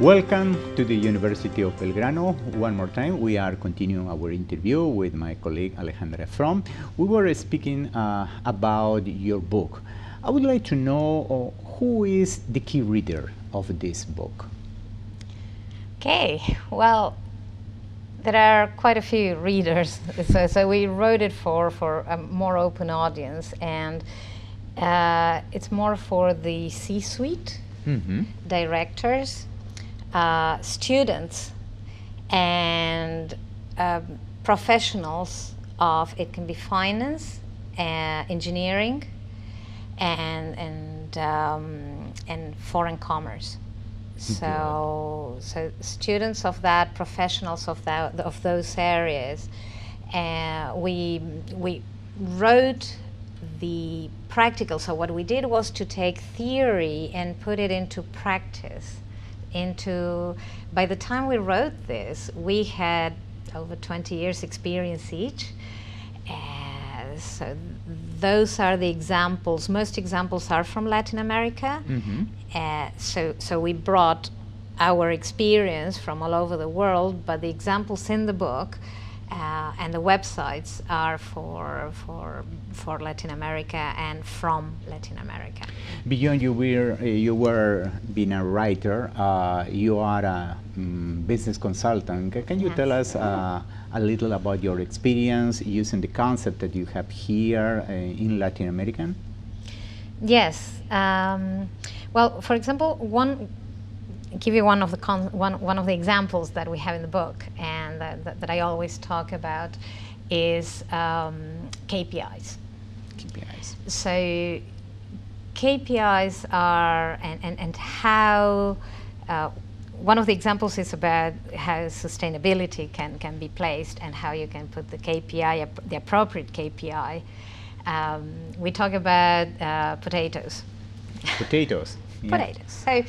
Welcome to the University of Belgrano. One more time, we are continuing our interview with my colleague Alejandra Efrón. We were speaking about your book. I would like to know who is the key reader of this book? Okay, well, there are quite a few readers, so we wrote it for a more open audience, and it's more for the C-suite, directors, students, and professionals of, it can be finance, engineering, and foreign commerce. So students of that, professionals of those areas, we wrote the practical. So what we did was to take theory and put it into practice. By the time we wrote this, we had over 20 years experience each. So those are the examples. Most examples are from Latin America. So we brought our experience from all over the world, but the examples in the book and the websites are for Latin America and from Latin America. Beyond you were being a writer, you are a business consultant. Can you tell us a little about your experience using the concept that you have here in Latin America? Yes. Well, for example, give you one of the examples that we have in the book, and that I always talk about is KPIs. KPIs. So KPIs are and how. One of the examples is about how sustainability can be placed and how you can put the KPI, the appropriate KPI. We talk about potatoes. Potatoes. Yeah. Potatoes. So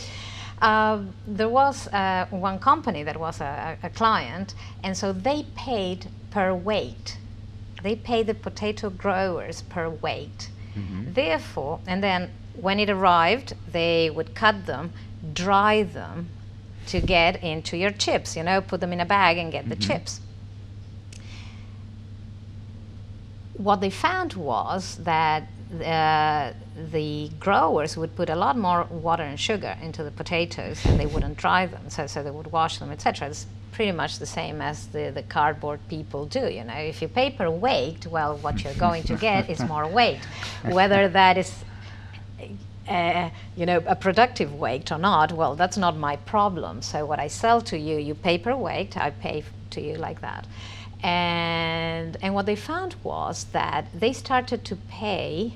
there was one company that was a client, and so they paid per weight. They paid the potato growers per weight. Therefore, and then when it arrived, they would cut them, dry them, to get into your chips, put them in a bag and get the chips. What they found was that the growers would put a lot more water and sugar into the potatoes, and they wouldn't dry them, so they would wash them, etc. It's pretty much the same as the cardboard people do. If you pay per weight, well, what you're going to get is more weight, whether that is a productive weight or not, well, that's not my problem. So what I sell to you, you pay per weight, I pay to you like that. And what they found was that they started to pay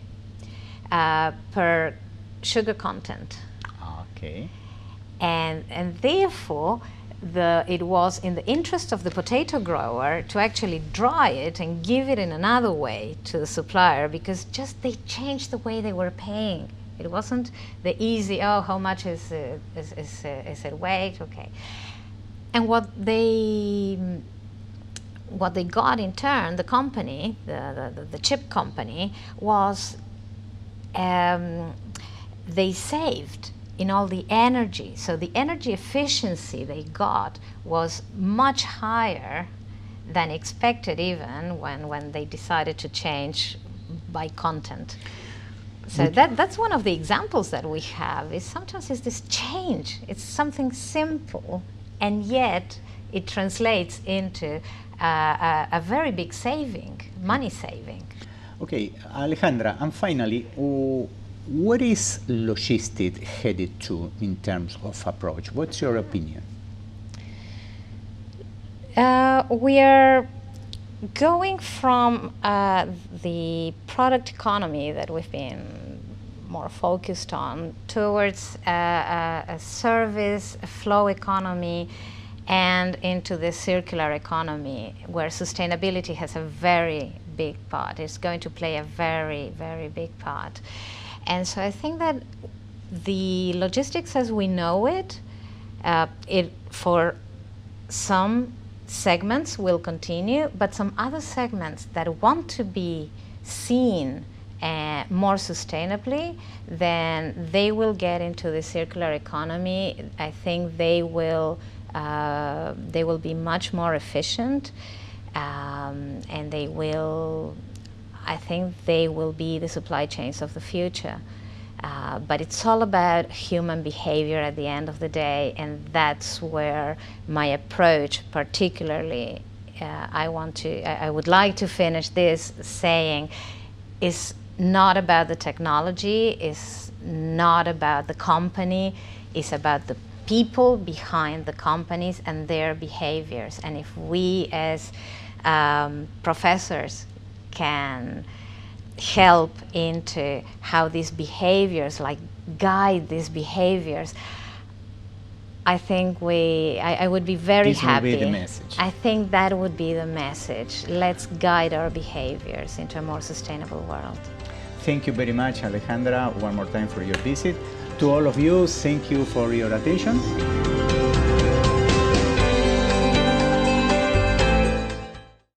per sugar content. Okay. And therefore, it was in the interest of the potato grower to actually dry it and give it in another way to the supplier, because just they changed the way they were paying. It wasn't the easy, how much is it weight? Okay. And what they got in turn, the company, the chip company, was they saved in all the energy. So the energy efficiency they got was much higher than expected, even when they decided to change by content. So that's one of the examples that we have, is sometimes it's this change. It's something simple, and yet it translates into a very big saving, money saving. Okay, Alejandra, and finally, what is logistics headed to in terms of approach? What's your opinion? We are going from the product economy that we've been more focused on towards a service, a flow economy, and into the circular economy, where sustainability has a very big part. It's going to play a very, very big part. And so I think that the logistics as we know it, for some segments will continue, but some other segments that want to be seen more sustainably, then they will get into the circular economy. I think they will be much more efficient, and I think they will be the supply chains of the future. But it's all about human behavior at the end of the day, and that's where my approach particularly, I would like to finish this saying, is not about the technology, is not about the company, it's about the people behind the companies and their behaviors. And if we as professors can help into how these behaviors, like guide these behaviors, I think I would be very happy. This will be the message. I think that would be the message. Let's guide our behaviors into a more sustainable world. Thank you very much, Alejandra, one more time for your visit. To all of you, thank you for your attention.